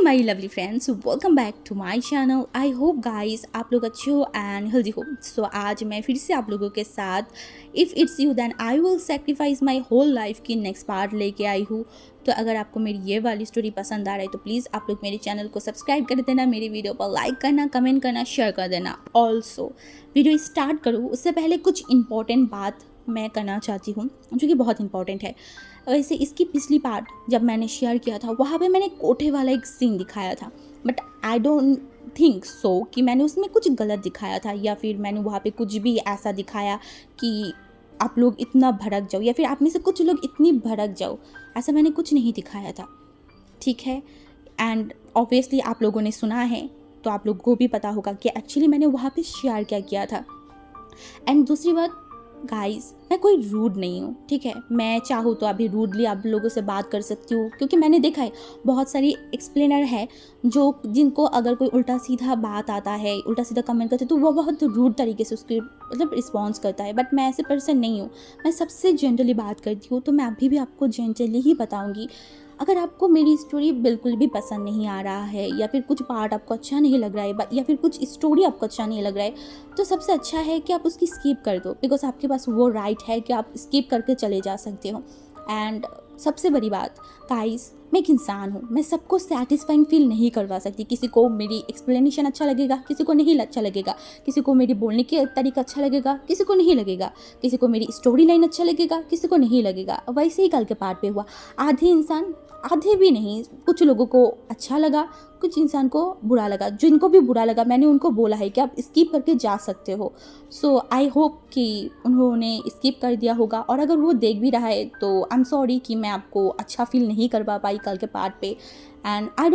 My lovely friends, welcome back to my channel. I hope guys आप लोग अच्छे हो एंड हेल्दी हो। सो आज मैं फिर से आप लोगों के साथ if it's you then I will sacrifice my whole life की नेक्स्ट पार्ट लेके आई हूँ। तो अगर आपको मेरी ये वाली स्टोरी पसंद आ रहा है तो प्लीज़ आप लोग मेरे चैनल को सब्सक्राइब कर देना, मेरी वीडियो पर लाइक करना, कमेंट करना, शेयर कर देना। ऑल्सो वीडियो स्टार्ट करूँ उससे पहले कुछ इंपॉर्टेंट बात मैं करना चाहती हूँ जो कि बहुत इंपॉर्टेंट है। वैसे इसकी पिछली पार्ट जब मैंने शेयर किया था वहाँ पे मैंने कोठे वाला एक सीन दिखाया था, but I don't think so कि मैंने उसमें कुछ गलत दिखाया था या फिर मैंने वहाँ पे कुछ भी ऐसा दिखाया कि आप लोग इतना भड़क जाओ या फिर आप में से कुछ लोग इतनी भड़क जाओ। ऐसा मैंने कुछ नहीं दिखाया था, ठीक है। एंड ऑब्वियसली आप लोगों ने सुना है तो आप लोगों को भी पता होगा कि एक्चुअली मैंने वहाँ पे शेयर क्या किया था। एंड दूसरी बात गाइस, मैं कोई रूड नहीं हूँ, ठीक है। मैं चाहूँ तो अभी रूडली आप लोगों से बात कर सकती हूँ, क्योंकि मैंने देखा है बहुत सारी एक्सप्लेनर है जो जिनको अगर कोई उल्टा सीधा बात आता है, उल्टा सीधा कमेंट करते तो वो बहुत रूड तरीके से उसकी मतलब रिस्पॉन्स करता है। बट मैं ऐसे पर्सन नहीं हूँ, मैं सबसे जेंटली बात करती हूँ। तो मैं अभी भी आपको जेंटली ही बताऊँगी। अगर आपको मेरी स्टोरी बिल्कुल भी पसंद नहीं आ रहा है या फिर कुछ पार्ट आपको अच्छा नहीं लग रहा है या फिर कुछ स्टोरी आपको अच्छा नहीं लग रहा है, तो सबसे अच्छा है कि आप उसकी स्किप कर दो, बिकॉज आपके पास वो राइट है कि आप स्किप करके चले जा सकते हो। एंड सबसे बड़ी बात गाइस, मैं एक इंसान हूँ, मैं सबको सेटिस्फाइंग फील नहीं करवा सकती। किसी को मेरी एक्सप्लेनेशन अच्छा लगेगा, किसी को नहीं अच्छा लगेगा, किसी को मेरी बोलने के तरीका अच्छा लगेगा, किसी को नहीं लगेगा, किसी को मेरी स्टोरी लाइन अच्छा लगेगा, किसी को नहीं लगेगा। वैसे ही कल के पार्ट पे हुआ, आधे इंसान, आधे भी नहीं, कुछ लोगों को अच्छा लगा, कुछ इंसान को बुरा लगा। जिनको भी बुरा लगा मैंने उनको बोला है कि आप स्किप करके जा सकते हो। सो आई होप कि उन्होंने स्किप कर दिया होगा, और अगर वो देख भी रहा है तो आई एम सॉरी कि मैं आपको अच्छा फील नहीं करवा पाई कल के पार्ट पे। And I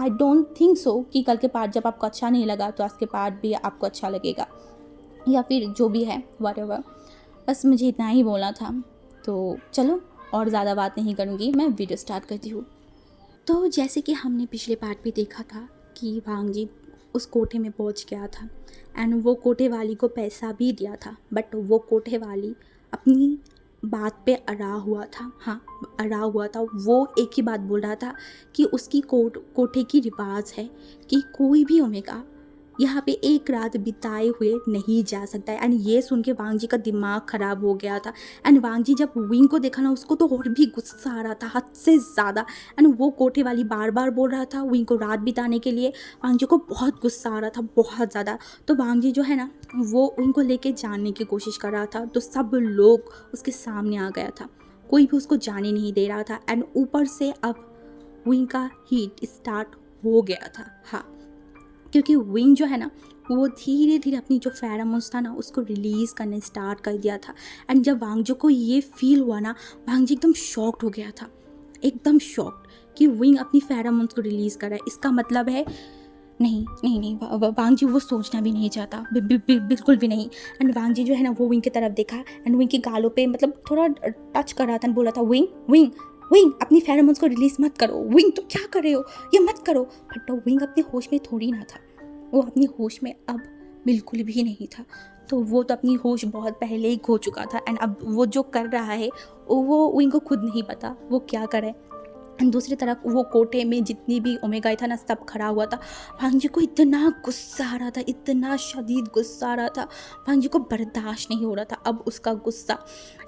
don't think so कि कल के पार्ट जब आपको अच्छा नहीं लगा तो आज के पार्ट भी आपको अच्छा लगेगा या फिर जो भी है व्हाटएवर। बस मुझे इतना ही बोलना था। तो चलो और ज़्यादा बात नहीं करूँगी, मैं वीडियो स्टार्ट करती हूँ। तो जैसे कि हमने पिछले पार्ट में देखा था कि भांगजी उस कोठे में पहुंच गया था एंड वो कोठे वाली को पैसा भी दिया था, बट वो कोठे वाली अपनी बात पे अड़ा हुआ था। हाँ, अड़ा हुआ था। वो एक ही बात बोल रहा था कि उसकी कोठे की रिवाज है कि कोई भी ओमेगा यहाँ पे एक रात बिताए हुए नहीं जा सकता है। एंड ये सुन के वांग जी का दिमाग ख़राब हो गया था। एंड वांग जी जब विंग को देखा ना, उसको तो और भी गुस्सा आ रहा था हद से ज़्यादा। एंड वो कोठे वाली बार बार बोल रहा था विंग को रात बिताने के लिए। वांग जी को बहुत गुस्सा आ रहा था, बहुत ज़्यादा। तो वांग जी जो है ना, वो विंग को लेके जाने की कोशिश कर रहा था, तो सब लोग उसके सामने आ गया था, कोई भी उसको जाने नहीं दे रहा था। एंड ऊपर से अब विंग का हीट स्टार्ट हो गया था। हाँ, क्योंकि विंग जो है ना, वो धीरे धीरे अपनी जो फेरोमोन्स था ना उसको रिलीज़ करने स्टार्ट कर दिया था। एंड जब वांगजो को ये फील हुआ ना, वांगजी एकदम शॉक्ड हो गया था, एकदम शॉक्ड कि विंग अपनी फेरोमोन्स को रिलीज़ कर रहा है। इसका मतलब है नहीं नहीं नहीं, वांगजी वो सोचना भी नहीं चाहता, बिल्कुल भी नहीं। एंड वांगजी जो है ना, वो विंग की तरफ देखा एंड विंग की गालों पे मतलब थोड़ा टच कर रहा था, बोला था विंग विंग विंग अपनी फेरोमोन्स को रिलीज़ मत करो, विंग तो क्या कर रहे हो, ये मत करो। बट विंग अपने होश में थोड़ी ना था, वो अपनी होश में अब बिल्कुल भी नहीं था। तो वो तो अपनी होश बहुत पहले ही खो चुका था। एंड अब वो जो कर रहा है वो विंग को खुद नहीं पता वो क्या करे। एंड दूसरी तरफ वो कोठे में जितनी भी ओमेगा था ना, सब खड़ा हुआ था। भांजी को इतना गुस्सा आ रहा था, इतना शदीद गुस्सा आ रहा था, भांजी को बर्दाश्त नहीं हो रहा था अब उसका गुस्सा।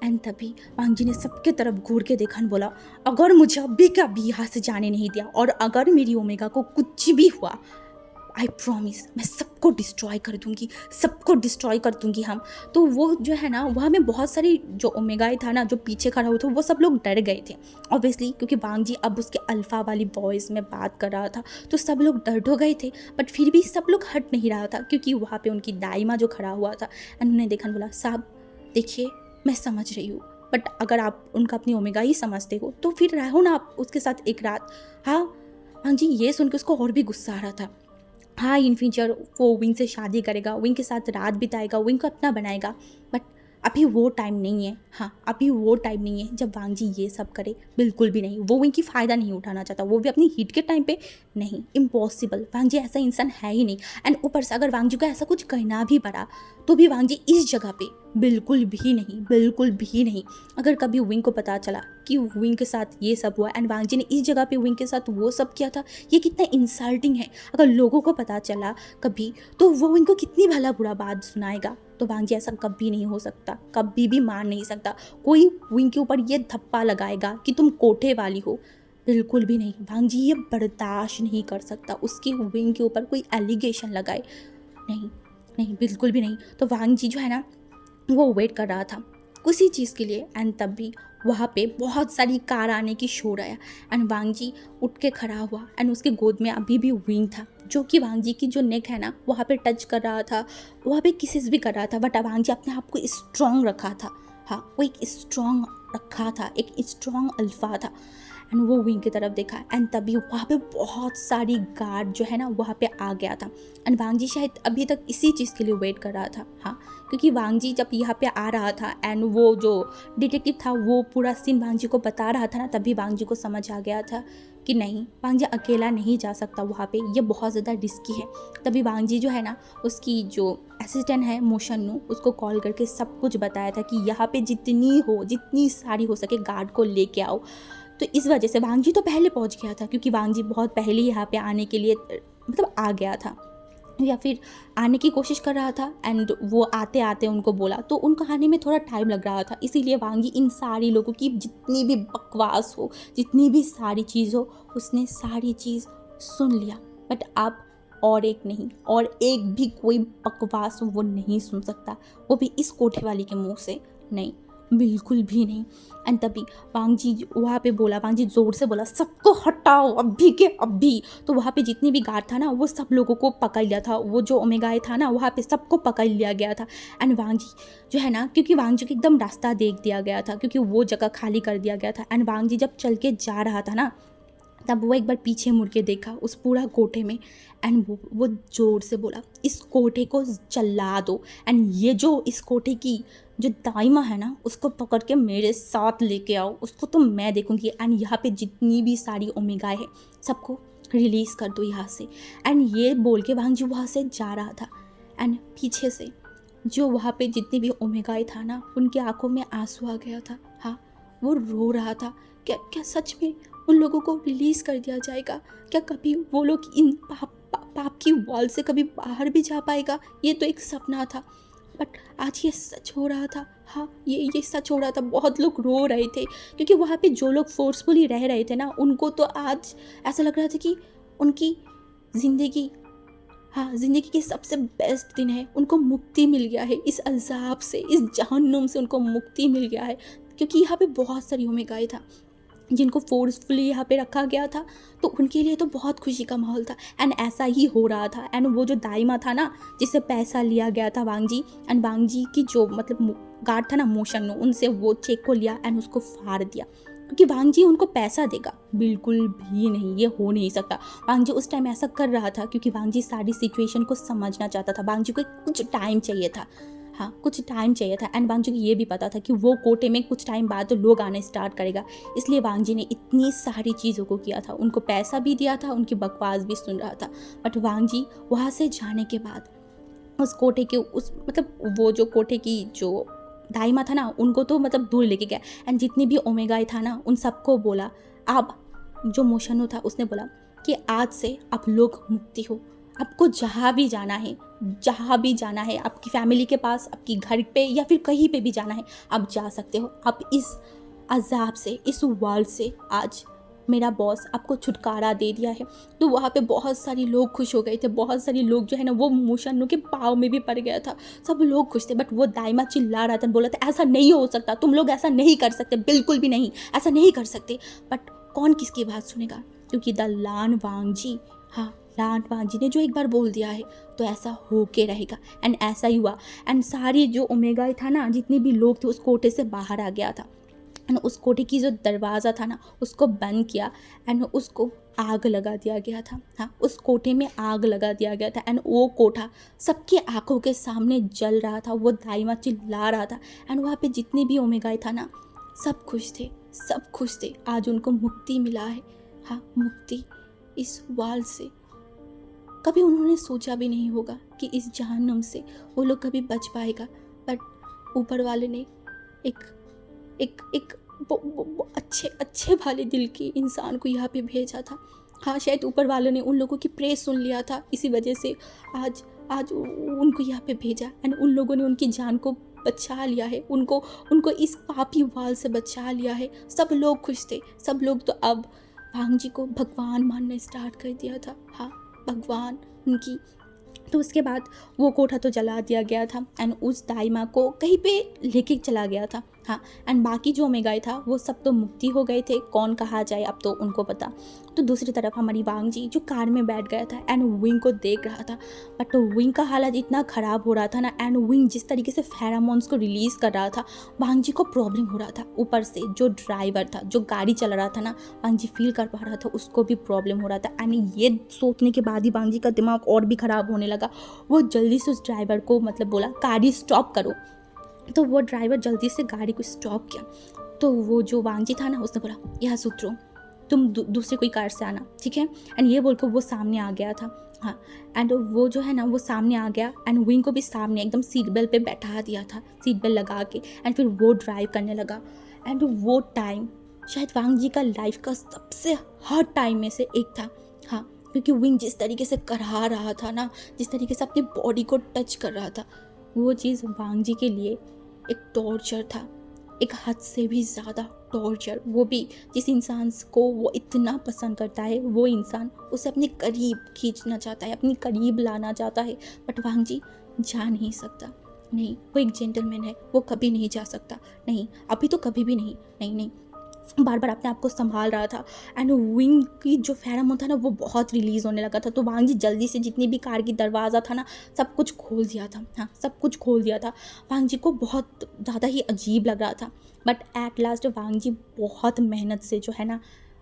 एंड तभी भांजी ने सबके तरफ घूर के देखा और बोला, अगर मुझे अभी का भी यहाँ से जाने नहीं दिया और अगर मेरी ओमेगा को कुछ भी हुआ, आई प्रॉमिस मैं सबको डिस्ट्रॉय कर दूंगी, सबको डिस्ट्रॉय कर दूंगी हम। तो वो जो है ना, वहाँ में बहुत सारी जो ओमेगाई था ना, जो पीछे खड़ा हुआ था, वो सब लोग डर गए थे ऑब्वियसली, क्योंकि वांग जी अब उसके अल्फ़ा वाली वॉइस में बात कर रहा था। तो सब लोग डर हो गए थे, बट फिर भी सब लोग हट नहीं रहा था, क्योंकि वहाँ पे उनकी दाइमा जो खड़ा हुआ था। एंड उन्हें देखा, बोला, साहब देखिए मैं समझ रही हूँ, बट अगर आप उनका अपनी ओमेगा ही समझते हो तो फिर रहो ना आप उसके साथ एक रात। हाँ, वांग जी ये सुन के उसको और भी गुस्सा आ रहा था। हाँ, इन फ्यूचर वो विंग से शादी करेगा, विंग के साथ रात बिताएगा, विंग को अपना बनाएगा, बट अभी वो टाइम नहीं है। हाँ, अभी वो टाइम नहीं है जब वांग जी ये सब करे, बिल्कुल भी नहीं। वो विंग की फ़ायदा नहीं उठाना चाहता, वो भी अपनी हिट के टाइम पे नहीं, इम्पॉसिबल। वांग जी ऐसा इंसान है ही नहीं। एंड ऊपर से अगर वांग जी को ऐसा कुछ करना भी पड़ा तो भी वांग जी इस जगह पे बिल्कुल भी नहीं, बिल्कुल भी नहीं। अगर कभी विंग को पता चला कि विंग के साथ ये सब हुआ एंड वांग जी ने इस जगह पे विंग के साथ वो सब किया था। ये कितना इंसल्टिंग है। अगर लोगों को पता चला कभी तो वो इनको कितनी भला बुरा बात सुनाएगा। तो वांग जी ऐसा कभी नहीं हो सकता, कभी भी मान नहीं सकता। कोई विंग के ऊपर ये धप्पा लगाएगा कि तुम कोठे वाली हो, बिल्कुल भी नहीं। वांग जी ये बर्दाश्त नहीं कर सकता उसकी विंग के ऊपर कोई एलिगेशन लगाए, नहीं नहीं, बिल्कुल भी नहीं। तो वांग जी जो है ना वो वेट कर रहा था उसी चीज़ के लिए एंड तब भी वहाँ पे बहुत सारी कार आने की शोर आया एंड वांग जी उठ के खड़ा हुआ एंड उसके गोद में अभी भी विंग था जो कि वांग जी की जो नेक है ना वहाँ पे टच कर रहा था, वहाँ पे किसेस भी कर रहा था। बट वांग जी अपने आप को स्ट्रॉन्ग रखा था। हाँ, वो एक स्ट्रॉन्ग रखा था, एक स्ट्रॉन्ग अल्फा था एंड वो विंग की तरफ देखा एंड तभी वहाँ पे बहुत सारी गार्ड जो है ना वहाँ पे आ गया था एंड वांग जी शायद अभी तक इसी चीज़ के लिए वेट कर रहा था। हाँ, क्योंकि वांग जी जब यहाँ पे आ रहा था एंड वो जो डिटेक्टिव था वो पूरा सीन वांग जी को बता रहा था ना, तभी वांग जी को समझ आ गया था कि नहीं, वांग जी अकेला नहीं जा सकता वहाँ पे, ये बहुत ज़्यादा रिस्की है। तभी वांग जी जो है ना उसकी जो असिस्टेंट है मोशन्नू उसको कॉल करके सब कुछ बताया था कि यहाँ पे जितनी सारी हो सके गार्ड को लेके आओ। तो इस वजह से वांग जी तो पहले पहुँच गया था क्योंकि वांग जी बहुत पहले यहाँ पे आने के लिए मतलब आ गया था या फिर आने की कोशिश कर रहा था एंड वो आते आते उनको बोला तो उनको आने में थोड़ा टाइम लग रहा था। इसीलिए वांग जी इन सारी लोगों की जितनी भी बकवास हो, जितनी भी सारी चीज़ हो, उसने सारी चीज़ सुन लिया। बट अब और एक नहीं, और एक भी कोई बकवास वो नहीं सुन सकता, वो भी इस कोठे वाली के मुंह से नहीं, बिल्कुल भी नहीं। एंड तभी वांग जी वहाँ पे बोला, वांग जी ज़ोर से बोला सबको हटाओ अभी के अभी। तो वहाँ पे जितनी भी गार्ड था ना वो सब लोगों को पकड़ लिया था, वो जो ओमेगाए था ना वहाँ पे सबको पकड़ लिया गया था। एंड वांग जी जो है ना, क्योंकि वांग जी को एकदम रास्ता देख दिया गया था क्योंकि वो जगह खाली कर दिया गया था एंड वांग जी जब चल के जा रहा था ना तब वो एक बार पीछे मुड़ के देखा उस पूरा कोठे में एंड वो ज़ोर से बोला इस कोठे को जला दो एंड ये जो इस कोठे की जो दाइमा है ना उसको पकड़ के मेरे साथ लेके आओ, उसको तो मैं देखूंगी एंड यहाँ पे जितनी भी सारी ओमेगाएं है सबको रिलीज़ कर दो यहाँ से। एंड ये बोल के वांग जी वहाँ से जा रहा था एंड पीछे से जो वहाँ पे जितनी भी ओमेगाएं था ना उनकी आंखों में आंसू आ गया था। हाँ, वो रो रहा था। क्या क्या सच में उन लोगों को रिलीज़ कर दिया जाएगा? क्या कभी वो लोग इन पाप की वॉल से कभी बाहर भी जा पाएगा? ये तो एक सपना था बट आज ये सच हो रहा था। हाँ, ये सच हो रहा था। बहुत लोग रो रहे थे क्योंकि वहाँ पे जो लोग फोर्सफुली रह रहे थे ना उनको तो आज ऐसा लग रहा था कि उनकी ज़िंदगी, हाँ, ज़िंदगी के सबसे बेस्ट दिन है, उनको मुक्ति मिल गया है इस अज़ाब से, इस जहन्नुम से उनको मुक्ति मिल गया है। क्योंकि यहाँ पे बहुत सारी ओमेगाएं था जिनको फोर्सफुली यहाँ पे रखा गया था, तो उनके लिए तो बहुत खुशी का माहौल था एंड ऐसा ही हो रहा था। एंड वो जो दाइमा था ना जिससे पैसा लिया गया था वांग जी, एंड वांग जी की जो मतलब गार्ड था ना मोशन्नू, उनसे वो चेक को लिया एंड उसको फाड़ दिया क्योंकि वांग जी उनको पैसा देगा, बिल्कुल भी नहीं, ये हो नहीं सकता। वांग जी उस टाइम ऐसा कर रहा था क्योंकि वांग जी सारी सिचुएशन को समझना चाहता था। वांग जी को कुछ टाइम चाहिए था, हाँ, कुछ टाइम चाहिए था एंड वांग जी को ये भी पता था कि वो कोटे में कुछ टाइम बाद तो लोग आने स्टार्ट करेगा। इसलिए वांग जी ने इतनी सारी चीज़ों को किया था, उनको पैसा भी दिया था, उनकी बकवास भी सुन रहा था। बट वांग जी वहाँ से जाने के बाद उस कोठे के उस मतलब वो जो कोठे की जो दाइमा था ना उनको तो मतलब दूर लेके गया एंड जितनी भी ओमेगाए था ना उन सबको बोला, अब जो मोशन्नू था उसने बोला कि आज से आप लोग मुक्ति हो, आपको जहाँ भी जाना है, जहाँ भी जाना है, आपकी फैमिली के पास, आपकी घर पे या फिर कहीं पे भी जाना है आप जा सकते हो। आप इस अजाब से, इस वर्ल्ड से आज मेरा बॉस आपको छुटकारा दे दिया है। तो वहाँ पे बहुत सारे लोग खुश हो गए थे, बहुत सारे लोग जो है ना वो मोशन्नू के पाँव में भी पड़ गया था, सब लोग खुश थे। बट वो दाइमा चिल्ला रहा था, बोला था ऐसा नहीं हो सकता, तुम लोग ऐसा नहीं कर सकते, बिल्कुल भी नहीं, ऐसा नहीं कर सकते। बट कौन किसकी बात सुनेगा, क्योंकि द लान वांग जी, हाँ, लान वांग जी ने जो एक बार बोल दिया है तो ऐसा हो के रहेगा एंड ऐसा ही हुआ। एंड सारी जो ओमेगाए था ना, जितने भी लोग थे उस कोटे से बाहर आ गया था एंड उस कोठे की जो दरवाज़ा था ना उसको बंद किया एंड उसको आग लगा दिया गया था। हाँ, उस कोठे में आग लगा दिया गया था एंड वो कोठा सबकी आंखों के सामने जल रहा था। वो दाइमा चिल्ला रहा था एंड वहाँ पे जितने भी ओमेगाए था ना सब खुश थे, सब खुश थे। आज उनको मुक्ति मिला है, हाँ, मुक्ति इस वाल से। कभी उन्होंने सोचा भी नहीं होगा कि इस जहन्नुम से वो लोग कभी बच पाएगा। बट ऊपर वाले ने एक एक एक वो अच्छे अच्छे वाले दिल के इंसान को यहाँ पे भेजा था। हाँ, शायद ऊपर वालों ने उन लोगों की प्रे सुन लिया था, इसी वजह से आज आज उनको यहाँ पे भेजा एंड उन लोगों ने उनकी जान को बचा लिया है, उनको उनको इस पापी वाल से बचा लिया है। सब लोग खुश थे, सब लोग तो अब भांग जी को भगवान मानना स्टार्ट कर दिया था। हाँ, भगवान उनकी। तो उसके बाद वो कोठा तो जला दिया गया था एंड उस दाई माँ को कहीं पे लेके चला गया था। हाँ, एंड बाकी जो ओमेगाई था वो सब तो मुक्ति हो गए थे, कौन कहा जाए अब तो उनको पता। तो दूसरी तरफ हमारी वांग जी जो कार में बैठ गया था एंड विंग को देख रहा था, बट विंग का हालत इतना ख़राब हो रहा था ना, एंड विंग जिस तरीके से फेरामोन्स को रिलीज़ कर रहा था, वांग जी को प्रॉब्लम हो रहा था। ऊपर से जो ड्राइवर था, जो गाड़ी चला रहा था ना, वांग जी फील कर पा रहा था उसको भी प्रॉब्लम हो रहा था। एंड ये सोचने के बाद ही वांग जी का दिमाग और भी ख़राब होने लगा। वो जल्दी से उस ड्राइवर को मतलब बोला गाड़ी स्टॉप करो। तो वो ड्राइवर जल्दी से गाड़ी को स्टॉप किया। तो वो जो वांग जी था ना, उसने बोला यहाँ से उतरो, तुम दूसरी कोई कार से आना, ठीक है। एंड ये बोलकर वो सामने आ गया था। हाँ, एंड वो जो है ना वो सामने आ गया एंड विंग को भी सामने एकदम सीट बेल्ट पे बैठा दिया था, सीट बेल्ट लगा के, एंड फिर वो ड्राइव करने लगा। एंड वो टाइम शायद वांग जी का लाइफ का सबसे हार्ड टाइम में से एक था। हाँ, क्योंकि विंग जिस तरीके से करा रहा था ना, जिस तरीके से अपनी बॉडी को टच कर रहा था, वो चीज़ वांग जी के लिए एक टॉर्चर था, एक हद से भी ज़्यादा टॉर्चर। वो भी जिस इंसान को वो इतना पसंद करता है, वो इंसान उसे अपने करीब खींचना चाहता है, अपने करीब लाना चाहता है, बट वांग जी जा नहीं सकता। नहीं, वो एक जेंटलमैन है, वो कभी नहीं जा सकता। नहीं, अभी तो कभी भी नहीं। नहीं नहीं, बार बार अपने आप को संभाल रहा था एंड विंग की जो फेरोमोन था ना वो बहुत रिलीज़ होने लगा था। तो वांग जी जल्दी से जितनी भी कार की दरवाज़ा था ना सब कुछ खोल दिया था। हाँ, सब कुछ खोल दिया था। वांग जी को बहुत ज़्यादा ही अजीब लग रहा था, बट एट लास्ट वांग जी बहुत मेहनत से जो है ना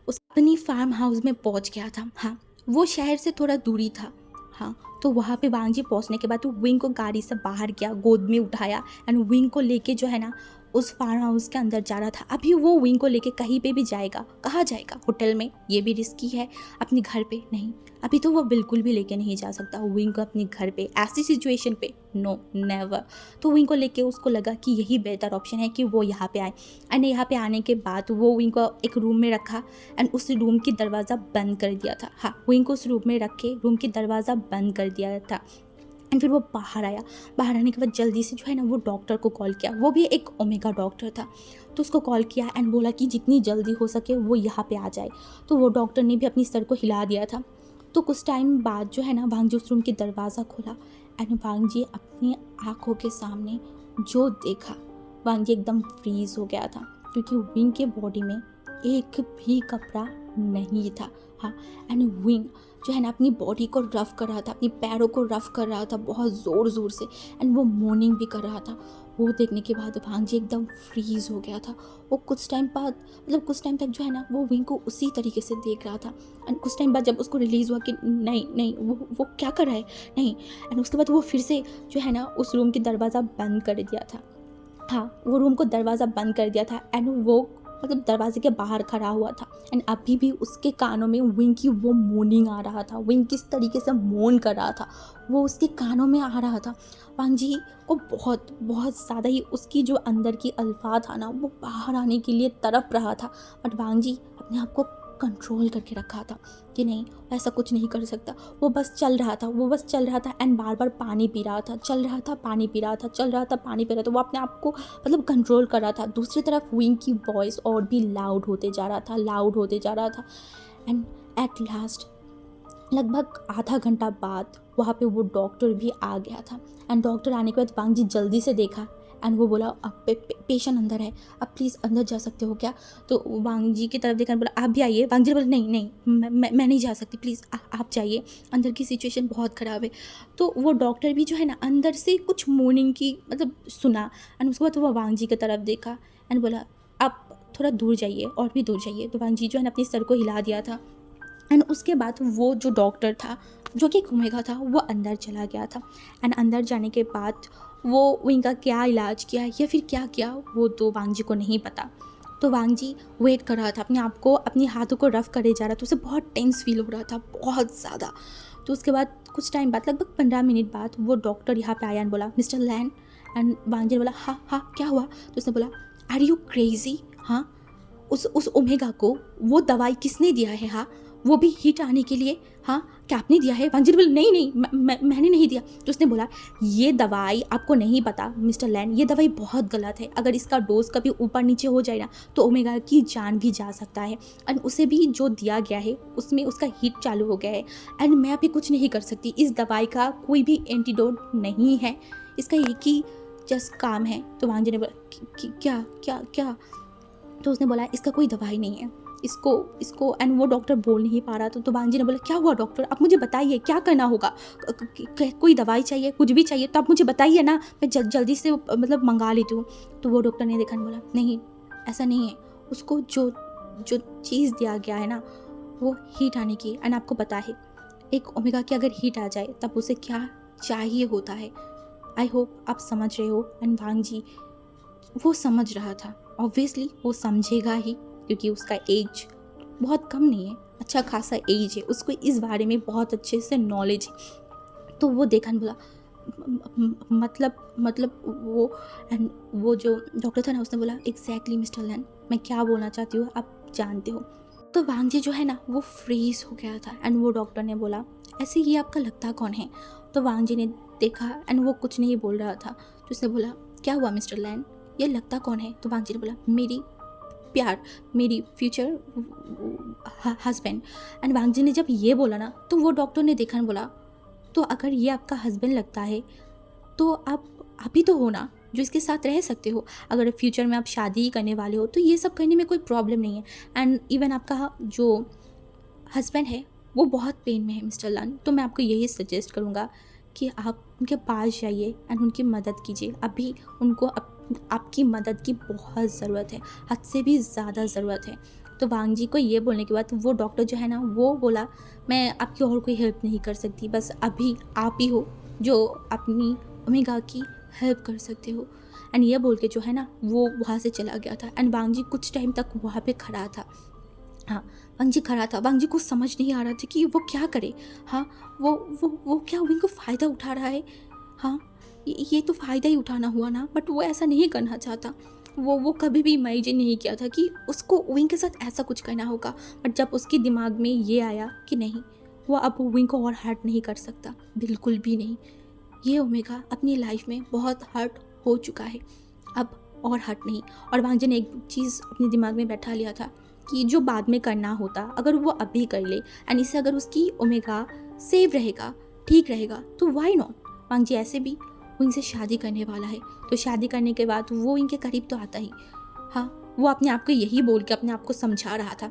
उस अपनी फार्म हाउस में पहुंच गया था। हाँ, वो शहर से थोड़ा दूरी था। हाँ, तो वहाँ पे वांग जी पहुँचने के बाद तो विंग को गाड़ी से बाहर किया, गोद में उठाया एंड विंग को लेके जो है ना उस फार्म हाउस के अंदर जा रहा था। अभी वो विंग को लेके कहीं पे भी जाएगा, कहाँ जाएगा, होटल में, ये भी रिस्की है, अपने घर पे नहीं, अभी तो वो बिल्कुल भी लेके नहीं जा सकता विंग को अपने घर पे ऐसी सिचुएशन पे, नो नेवर। तो विंग को लेके उसको लगा कि यही बेहतर ऑप्शन है कि वो यहाँ पे आए। एंड यहाँ पे आने के बाद वो विंग को एक रूम में रखा एंड उस रूम की दरवाज़ा बंद कर दिया था। हाँ, विंग को उस रूम में रख के रूम की दरवाज़ा बंद कर दिया था। एंड फिर वो बाहर आया। बाहर आने के बाद जल्दी से जो है ना वो डॉक्टर को कॉल किया, वो भी एक ओमेगा डॉक्टर था। तो उसको कॉल किया एंड बोला कि जितनी जल्दी हो सके वो यहाँ पे आ जाए। तो वो डॉक्टर ने भी अपनी सर को हिला दिया था। तो कुछ टाइम बाद जो है ना वांग जी उस रूम की दरवाज़ा खोला एंड वांग जी अपनी आँखों के सामने जो देखा, वांग जी एकदम फ्रीज हो गया था, क्योंकि विंग के बॉडी में एक भी कपड़ा नहीं था। हाँ, एंड विंग जो है ना अपनी बॉडी को रफ़ कर रहा था, अपनी पैरों को रफ़ कर रहा था बहुत ज़ोर ज़ोर से, एंड वो मोर्निंग भी कर रहा था। वो देखने के बाद वांग जी एकदम फ्रीज़ हो गया था। वो कुछ टाइम बाद मतलब कुछ टाइम तक जो है ना वो विंग को उसी तरीके से देख रहा था। एंड कुछ टाइम बाद जब उसको रिलीज़ हुआ कि नहीं नहीं वो क्या कर रहा है, नहीं, एंड उसके बाद वो फिर से जो है ना उस रूम की दरवाज़ा बंद कर दिया था। हाँ, वो रूम को दरवाज़ा बंद कर दिया था एंड वो मतलब दरवाजे के बाहर खड़ा हुआ था। एंड अभी भी उसके कानों में विंग की वो मोर्निंग आ रहा था, विंग किस तरीके से मौन कर रहा था वो उसके कानों में आ रहा था। वांग जी को बहुत बहुत ज़्यादा ही उसकी जो अंदर की अल्फा था ना वो बाहर आने के लिए तड़प रहा था, बट वांग जी अपने आप को कंट्रोल करके रखा था कि नहीं, ऐसा कुछ नहीं कर सकता। वो बस चल रहा था, वो बस चल रहा था एंड बार बार पानी पी रहा था, चल रहा था पानी पी रहा था, चल रहा था पानी पी रहा था। वो अपने आप को मतलब कंट्रोल कर रहा था। दूसरी तरफ विंग की वॉइस और भी लाउड होते जा रहा था, लाउड होते जा रहा था। एंड एट लास्ट लगभग आधा घंटा बाद वहाँ पे वो डॉक्टर भी आ गया था। एंड डॉक्टर आने के बाद वांग जी जल्दी से देखा एंड वो बोला अब पेशेंट अंदर है, अब प्लीज़ अंदर जा सकते हो क्या। तो वांग जी की तरफ देखा, बोला आप भी आइए। वांग जी ने बोला नहीं नहीं मैं नहीं जा सकती, प्लीज़ आप जाइए, अंदर की सिचुएशन बहुत ख़राब है। तो वो डॉक्टर भी जो है ना अंदर से कुछ मॉर्निंग की मतलब सुना एंड उसके बाद वो वांग जी की तरफ देखा एंड बोला आप थोड़ा दूर जाइए और भी दूर जाइए। तो वांग जी जो है ना अपनी सर को हिला दिया था एंड उसके बाद वो जो डॉक्टर था जो कि ओमेगा था वो अंदर चला गया था। एंड अंदर जाने के बाद वो विंग का क्या इलाज किया या फिर क्या किया वो तो वांग जी को नहीं पता। तो वांग जी वेट कर रहा था, अपने आप को अपने हाथों को रफ़ करे जा रहा था, उसे बहुत टेंस फील हो रहा था, बहुत ज़्यादा। तो उसके बाद कुछ टाइम बाद लगभग 15 मिनट बाद वो डॉक्टर यहाँ पे आया एंड बोला मिस्टर लैन। एंड वांग जी ने बोला हाँ हाँ क्या हुआ। तो उसने बोला आर यू क्रेजी, हाँ उस ओमेगा को वो दवाई किसने दिया है? हाँ, वो भी हीट आने के लिए। हाँ, क्या आपने दिया है? वांजी ने बोला नहीं नहीं, मैंने नहीं दिया। तो उसने बोला ये दवाई आपको नहीं पता मिस्टर लैन, ये दवाई बहुत गलत है। अगर इसका डोज कभी ऊपर नीचे हो जाए ना तो ओमेगा की जान भी जा सकता है। एंड उसे भी जो दिया गया है उसमें उसका हीट चालू हो गया है एंड मैं अभी कुछ नहीं कर सकती। इस दवाई का कोई भी एंटीडोट नहीं है, इसका एक ही जस्ट काम है। तो वांजी ने बोला क्या क्या क्या? तो उसने बोला इसका कोई दवाई नहीं है, इसको एंड वो डॉक्टर बोल नहीं पा रहा था। तो वांजी ने बोला क्या हुआ डॉक्टर, आप मुझे बताइए क्या करना होगा, कोई दवाई चाहिए, कुछ भी चाहिए तो आप मुझे बताइए ना, मैं जल्दी से मतलब मंगा लेती हूँ। तो वो डॉक्टर ने देखा ने बोला नहीं ऐसा नहीं है, उसको जो जो चीज़ दिया गया है ना वो हीट आने की। एंड आपको पता है एक ओमेगा की अगर हीट आ जाए तब उसे क्या चाहिए होता है। आई होप आप समझ रहे हो। एंड वांजी वो समझ रहा था, ऑब्वियसली वो समझेगा ही क्योंकि उसका एज बहुत कम नहीं है, अच्छा खासा एज है, उसको इस बारे में बहुत अच्छे से नॉलेज है। तो वो देखा न बोला मतलब वो जो डॉक्टर था ना उसने बोला एग्जैक्टली मिस्टर लैन, मैं क्या बोलना चाहती हूँ आप जानते हो। तो वांगजी जो है ना वो फ्रीज हो गया था एंड वो डॉक्टर ने बोला ऐसे ये आपका लगता कौन है। तो वांगजी ने देखा एंड वो कुछ नहीं बोल रहा था। तो उसने बोला क्या हुआ मिस्टर लैन, ये लगता कौन है। तो वांगजी ने बोला मेरी प्यार, मेरी फ्यूचर हस्बैंड। एंड वांगजी ने जब ये बोला ना तो वो डॉक्टर ने देखा बोला तो अगर ये आपका हस्बैंड लगता है तो आप ही तो हो ना जो इसके साथ रह सकते हो। अगर फ्यूचर में आप शादी ही करने वाले हो तो ये सब करने में कोई प्रॉब्लम नहीं है। एंड इवन आपका जो हस्बैंड है वो बहुत पेन में है मिस्टर लान, तो मैं आपको यही सजेस्ट करूँगा कि आप उनके पास जाइए एंड उनकी मदद कीजिए। अभी उनको आपकी मदद की बहुत ज़रूरत है, हद से भी ज़्यादा ज़रूरत है। तो वांगजी को ये बोलने के बाद वो डॉक्टर जो है ना वो बोला मैं आपकी और कोई हेल्प नहीं कर सकती, बस अभी आप ही हो जो अपनी ओमेगा की हेल्प कर सकते हो। एंड ये बोल के जो है ना वो वहाँ से चला गया था। एंड वांगजी कुछ टाइम तक वहाँ पे खड़ा था। हाँ, वांगजी खड़ा था, वांगजी को समझ नहीं आ रहा था कि वो क्या करे। हाँ, वो क्या विंग को फ़ायदा उठा रहा है। हाँ, ये तो फ़ायदा ही उठाना हुआ ना, बट वो ऐसा नहीं करना चाहता। वो कभी भी इमेजिन नहीं किया था कि उसको विंग के साथ ऐसा कुछ करना होगा। बट जब उसके दिमाग में ये आया कि नहीं, वो अब विंग को और हर्ट नहीं कर सकता, बिल्कुल भी नहीं। ये ओमेगा अपनी लाइफ में बहुत हर्ट हो चुका है, अब और हर्ट नहीं। और वांगजी ने एक चीज़ अपने दिमाग में बैठा लिया था कि जो बाद में करना होता अगर वो अभी कर ले एंड इससे अगर उसकी ओमेगा सेव रहेगा, ठीक रहेगा, तो वाई नॉट। वांगजी ऐसे भी वो इनसे शादी करने वाला है, तो शादी करने के बाद वो इनके करीब तो आता ही। हाँ, वो अपने आप को यही बोल के अपने आप को समझा रहा था।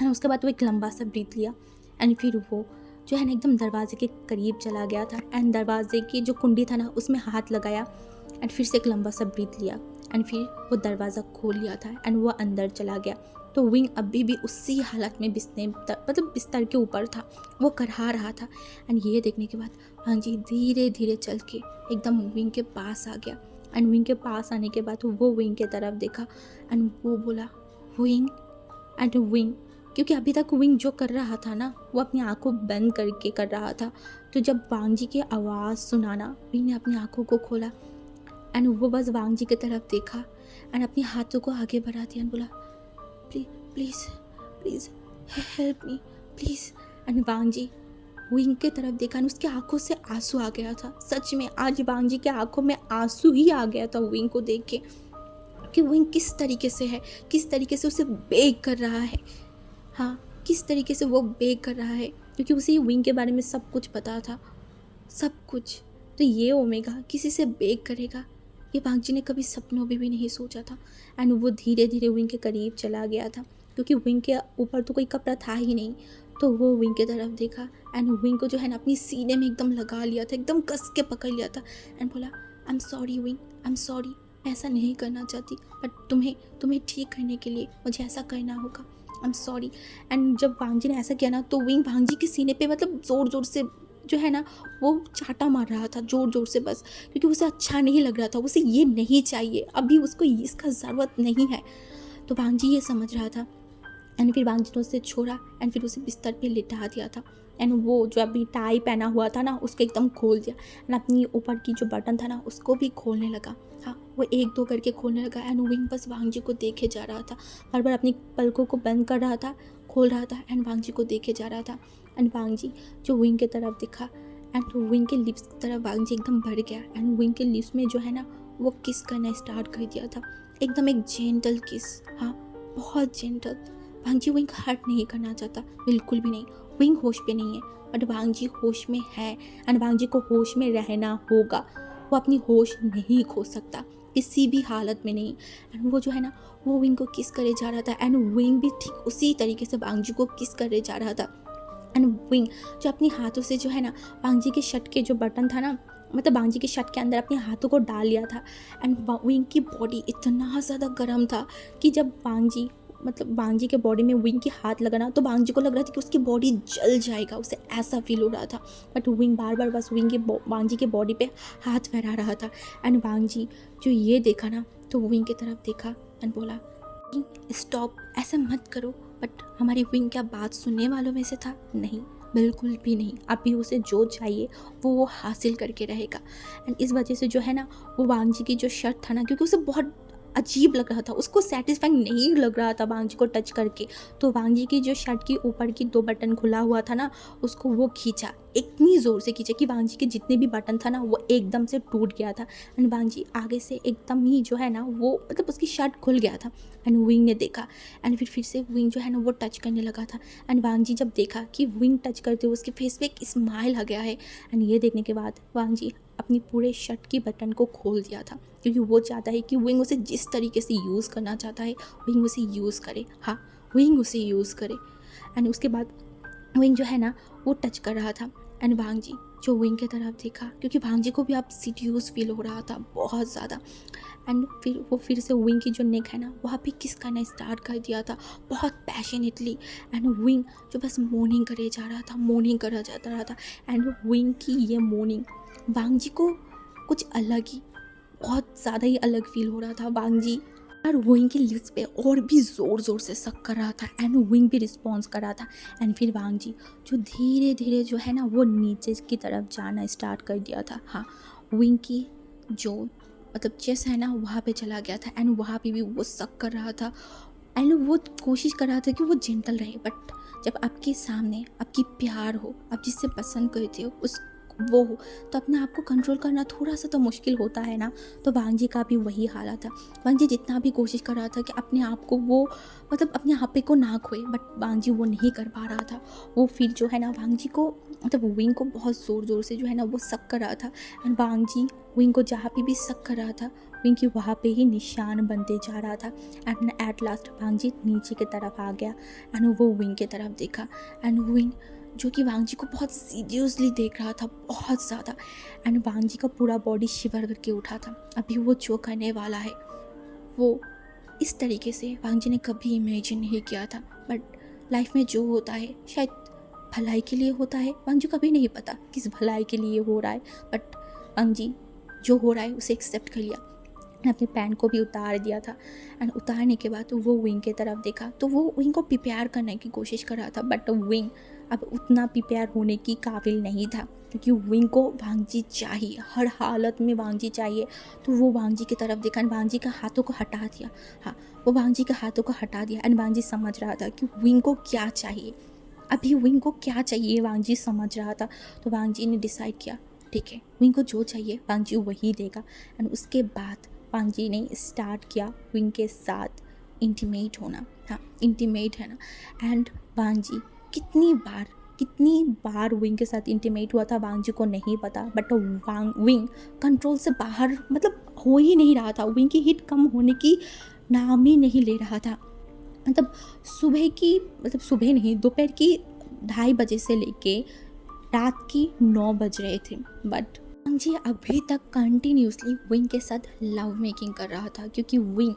एंड उसके बाद वो एक लंबा सा ब्रीथ लिया एंड फिर वो जो है ना एकदम दरवाजे के करीब चला गया था एंड दरवाजे की जो कुंडी था ना उसमें हाथ लगाया एंड फिर से एक लंबा सा ब्रीथ लिया एंड फिर वो दरवाज़ा खोल लिया था एंड वो अंदर चला गया। तो विंग अभी भी उसी हालत में बिस्तर के ऊपर था, वो करहा रहा था। एंड ये देखने के बाद वांगजी धीरे धीरे चल के एकदम विंग के पास आ गया। एंड विंग के पास आने के बाद वो विंग के तरफ देखा एंड वो बोला विंग। एंड विंग, क्योंकि अभी तक विंग जो कर रहा था ना वो अपनी आंखों बंद करके कर रहा था। तो जब वांगजी की आवाज़ सुना ना विंग ने अपनी आंखों को खोला एंड वो बस वांगजी की तरफ देखा एंड अपने हाथों को आगे बढ़ा दिया एंड बोला please please help me please. And Wangji wing के तरफ देखा और उसकी आंखों से आंसू आ गया था। सच में आज वांगजी के आंखों में आंसू ही आ गया था विंग को देख के कि विंग किस तरीके से है, किस तरीके से उसे बेग कर रहा है। हाँ, किस तरीके से वो बेग कर रहा है, क्योंकि उसे विंग के बारे में सब कुछ पता था, सब कुछ। तो ये ओमेगा किसी से बेग करेगा, ये वांगजी ने कभी सपनों में भी नहीं सोचा था। एंड वो धीरे धीरे विंग के करीब चला गया था क्योंकि विंग के ऊपर तो कोई कपड़ा था ही नहीं। तो वो विंग की तरफ देखा एंड विंग को जो है ना अपनी सीने में एकदम लगा लिया था, एकदम कस के पकड़ लिया था एंड बोला I am sorry wing, I am sorry, मैं ऐसा नहीं करना चाहती, बट तुम्हें ठीक करने के लिए मुझे ऐसा करना होगा, आई एम सॉरी। एंड जब वांगजी ने ऐसा किया ना तो विंग वांगजी के सीने पे मतलब ज़ोर ज़ोर से जो है ना वो चाटा मार रहा था, ज़ोर ज़ोर से, बस क्योंकि उसे अच्छा नहीं लग रहा था, उसे ये नहीं चाहिए, अभी उसको इसका ज़रूरत नहीं है। तो वांगजी ये समझ रहा था एंड फिर वांगजी ने उसे छोड़ा एंड फिर उसे बिस्तर पे लिटा दिया था एंड वो जो अभी टाई पहना हुआ था ना उसको एकदम खोल दिया एंड अपनी ऊपर की जो बटन था ना उसको भी खोलने लगा। हाँ, वो एक दो करके खोलने लगा एंड विंग बस वांगजी को देखे जा रहा था, बार बार अपनी पलकों को बंद कर रहा था, खोल रहा था एंड वांगजी को देखे जा रहा था। एंड वांगजी जो विंग की तरफ दिखा एंड विंग के लिप्स की तरफ वांगजी एकदम बढ़ गया एंड विंग के लिप्स में जो है ना वो किस करना स्टार्ट कर दिया था, एकदम एक जेंटल किस, हाँ बहुत जेंटल। वांगजी विंग हर्ट नहीं करना चाहता, बिल्कुल भी नहीं। विंग होश पे नहीं है बट वांगजी होश में है एंड वांगजी को होश में रहना होगा। वो अपनी होश नहीं खो सकता किसी भी हालत में नहीं। एंड वो जो है ना वो विंग को किस करे जा रहा था एंड विंग भी ठीक उसी तरीके से वांगजी को किस करे जा रहा था। एंड विंग जो अपने हाथों से जो है ना वांगजी के शर्ट के जो बटन था ना, मतलब वांगजी के शर्ट के अंदर अपने हाथों को डाल लिया था एंड विंग की बॉडी इतना ज़्यादा गर्म था कि जब वांगजी के बॉडी में विंग के हाथ लगना तो वांगजी को लग रहा था कि उसकी बॉडी जल जाएगा, उसे ऐसा फील हो रहा था। बट विंग बार बार बस वांगजी के बॉडी पे हाथ फहरा रहा था एंड वांगजी जो ये देखा ना तो विंग की तरफ देखा एंड बोला स्टॉप, ऐसा मत करो। बट हमारी विंग क्या बात सुनने वालों में से था? नहीं, बिल्कुल भी नहीं। अभी उसे जो चाहिए वो हासिल करके रहेगा। एंड इस वजह से जो है ना वो वांगजी की जो शर्ट था ना, क्योंकि उसे बहुत अजीब लग रहा था, उसको सेटिस्फाइंग नहीं लग रहा था वांगजी को टच करके, तो वांगजी की जो शर्ट की ऊपर की 2 बटन खुला हुआ था ना उसको वो खींचा, इतनी ज़ोर से खींचा कि वांगजी के जितने भी बटन था ना वो एकदम से टूट गया था एंड वांगजी आगे से एकदम ही जो है ना वो मतलब उसकी शर्ट खुल गया था। एंड विंग ने देखा एंड फिर से विंग जो है ना वो टच करने लगा था एंड वांगजी जब देखा कि विंग टच करते हुए उसके फेस पे एक स्माइल आ गया है एंड ये देखने के बाद वांगजी अपनी पूरे शर्ट की बटन को खोल दिया था, क्योंकि वो चाहता है कि विंग उसे जिस तरीके से यूज़ करना चाहता है विंग उसे यूज़ करे, हाँ विंग उसे यूज़ करे। एंड उसके बाद विंग जो है ना वो टच कर रहा था एंड वांगजी जो विंग की तरफ देखा, क्योंकि वांगजी को भी अब सीड्यूस फील हो रहा था बहुत ज़्यादा। एंड फिर से विंग की जो नेक है ना वहाँ पे किस करना स्टार्ट कर दिया था बहुत पैशनेटली एंड विंग जो बस मोर्निंग करे जा रहा था, मोर्निंग करा जाता रहा था एंड विंग की ये मोर्निंग वांगजी को कुछ अलग ही, बहुत ज़्यादा ही अलग फील हो रहा था। वांगजी और विंग के लिप्स पे और भी ज़ोर ज़ोर से सक कर रहा था एंड विंग भी रिस्पॉन्स कर रहा था एंड फिर वांगजी जो धीरे धीरे जो है ना वो नीचे की तरफ जाना स्टार्ट कर दिया था। हाँ विंग की जो मतलब चेस्ट है ना वहाँ पे चला गया था एंड वहाँ पे भी वो सक कर रहा था एंड वो कोशिश कर रहा था कि वो जेंटल रहे। बट जब आपके सामने आपकी प्यार हो, आप जिससे पसंद करते हो उस वो हो, तो अपने आप को कंट्रोल करना थोड़ा सा तो मुश्किल होता है ना। तो वांगजी का भी वही हालत था। वांगजी जितना भी कोशिश कर रहा था कि अपने आप को वो मतलब अपने आप पे को ना खोए, बट वांगजी वो नहीं कर पा रहा था। वो फिर जो है ना वांगजी को मतलब विंग को बहुत ज़ोर ज़ोर से जो है ना वो सक कर रहा था एंड वांगजी विंग को जहाँ पे भी सक कर रहा था विंग की वहाँ पे ही निशान बनते जा रहा था एंड एट लास्ट वांगजी नीचे की तरफ आ गया एंड वो विंग की तरफ देखा एंड विंग जो कि वांगजी को बहुत सीरियसली देख रहा था बहुत ज़्यादा एंड वांगजी का पूरा बॉडी शिवर करके उठा था। अभी वो जो करने वाला है वो इस तरीके से वांगजी ने कभी इमेजिन नहीं किया था। बट लाइफ में जो होता है शायद भलाई के लिए होता है, वांगजी को कभी नहीं पता किस भलाई के लिए हो रहा है, बट वांगजी जो हो रहा है उसे एक्सेप्ट कर लिया। अपने पैंट को भी उतार दिया था एंड उतारने के बाद वो विंग की तरफ देखा तो वो विंग को प्रिपेयर करने की कोशिश कर रहा था, बट विंग अब उतना प्रिपेयर होने की काबिल नहीं था, क्योंकि विंग को वांगजी चाहिए, हर हालत में वांगजी चाहिए। तो वो वांगजी की तरफ देखा एंड वांगजी के हाथों को हटा दिया। हाँ वो वांगजी के हाथों को हटा दिया एंड वांगजी समझ रहा था कि विंग को क्या चाहिए, अभी विंग को क्या चाहिए वांगजी समझ रहा था। तो वांगजी ने डिसाइड किया ठीक है विंग को जो चाहिए वांगजी वही देगा। एंड उसके बाद वांगजी ने स्टार्ट किया विंग के साथ इंटीमेट होना। हाँ इंटीमेट है ना। एंड वांगजी कितनी बार विंग के साथ इंटीमेट हुआ था वांगजी को नहीं पता, बट विंग कंट्रोल से बाहर मतलब हो ही नहीं रहा था। विंग की हिट कम होने की नाम ही नहीं ले रहा था। मतलब सुबह नहीं दोपहर की 2:30 बजे से लेके रात की 9 बज रहे थे, बट वांगजी अभी तक कंटिन्यूसली विंग के साथ लव मेकिंग कर रहा था, क्योंकि विंग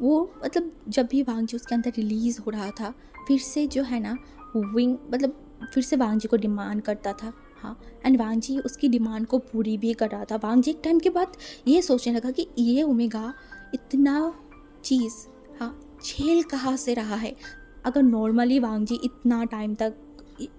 वो मतलब जब भी वांगजी उसके अंदर रिलीज़ हो रहा था फिर से जो है ना विंग मतलब फिर से वांगजी को डिमांड करता था। हाँ एंड वांगजी उसकी डिमांड को पूरी भी कर रहा था। वांगजी एक टाइम के बाद ये सोचने लगा कि ये ओमेगा इतना चीज़ हाँ झेल कहाँ से रहा है। अगर नॉर्मली वांगजी इतना टाइम तक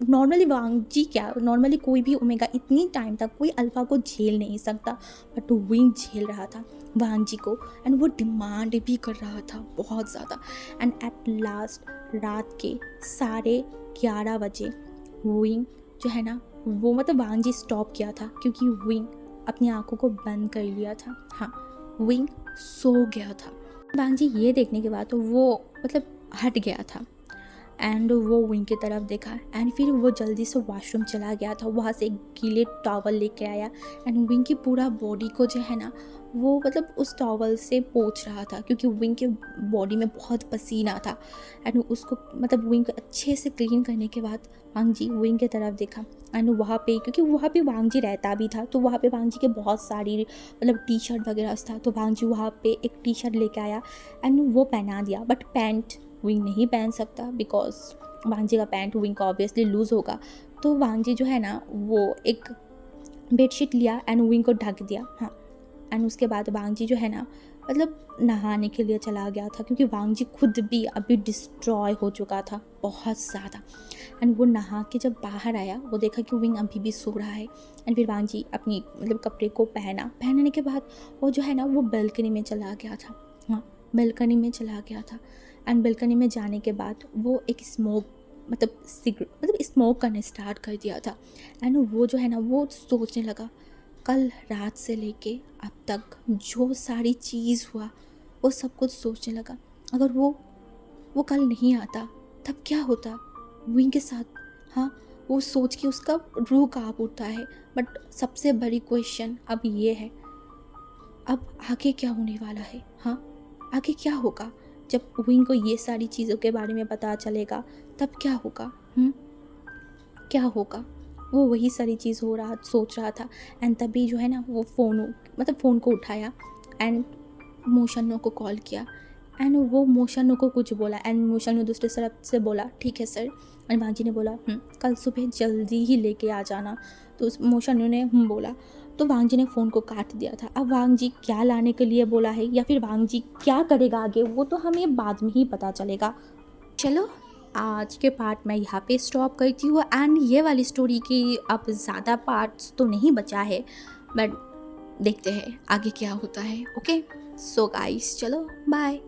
नॉर्मली वांगजी क्या, नॉर्मली कोई भी ओमेगा इतनी टाइम तक कोई अल्फ़ा को झेल नहीं सकता, बट विंग झेल रहा था वांगजी को, एंड वो डिमांड भी कर रहा था बहुत ज़्यादा। एंड एट लास्ट रात के 11:30 बजे विंग जो है ना, वो मतलब वांगजी स्टॉप किया था क्योंकि विंग अपनी आंखों को बंद कर लिया था। हाँ, विंग सो गया था। वांगजी ये देखने के बाद तो वो मतलब हट गया था, एंड वो विंग की तरफ देखा, एंड फिर वो जल्दी से वॉशरूम चला गया था। वहाँ से एक गीले टॉवल लेके आया, एंड विंग की पूरा बॉडी को जो है ना, वो मतलब उस टॉवल से पोंछ रहा था क्योंकि विंग के बॉडी में बहुत पसीना था। एंड उसको मतलब विंग को अच्छे से क्लीन करने के बाद वांगजी विंग की तरफ देखा, एंड वहाँ पे क्योंकि वहाँ पे वांगजी रहता भी था, तो वहाँ पे वांगजी के बहुत सारी मतलब टी शर्ट वगैरह था, तो वांगजी वहाँ पे एक टी शर्ट लेके आया एंड वो पहना दिया। बट पैंट विंग नहीं पहन सकता बिकॉज वांगजी का पैंट विंग का ऑब्वियसली लूज़ होगा। तो वांगजी जो है ना, वो एक बेडशीट लिया एंड विंग को ढक दिया। हाँ, एंड उसके बाद वांगजी जो है ना, मतलब नहाने के लिए चला गया था क्योंकि वांगजी खुद भी अभी डिस्ट्रॉय हो चुका था बहुत ज़्यादा। एंड वो नहा के जब बाहर आया, वो देखा कि विंग अभी भी सो रहा है। एंड फिर वांगजी अपनी मतलब कपड़े को पहनने के बाद वो जो है ना, वो बालकनी में चला गया था। हाँ, बालकनी में चला गया था। एंड बालकनी में जाने के बाद वो एक स्मोक मतलब स्मोक करने स्टार्ट कर दिया था। एंड वो जो है ना, वो सोचने लगा कल रात से लेके अब तक जो सारी चीज़ हुआ वो सब कुछ सोचने लगा। अगर वो कल नहीं आता तब क्या होता विंग के साथ। हाँ, वो सोच के उसका रूह काँप उठता है। बट सबसे बड़ी क्वेश्चन अब ये है, अब आगे क्या होने वाला है। हाँ, आगे क्या होगा जब विंग को ये सारी चीज़ों के बारे में पता चलेगा, तब क्या होगा। क्या होगा, वो वही सारी चीज़ सोच रहा था। एंड तभी जो है ना, वो फ़ोन को उठाया एंड मोशनो को कॉल किया, एंड वो मोशनो को कुछ बोला, एंड मोशनो दूसरे तरफ से बोला ठीक है सर। एंड वांगजी ने बोला कल सुबह जल्दी ही लेके आ जाना। तो उस मोशनो ने बोला, तो वांगजी ने फ़ोन को काट दिया था। अब वांगजी क्या लाने के लिए बोला है या फिर वांगजी क्या करेगा आगे, वो तो हमें बाद में ही पता चलेगा। चलो, आज के पार्ट मैं यहाँ पे स्टॉप करती हूँ, एंड ये वाली स्टोरी की अब ज़्यादा पार्ट्स तो नहीं बचा है, बट देखते हैं आगे क्या होता है। ओके, सो गाइस, चलो बाय।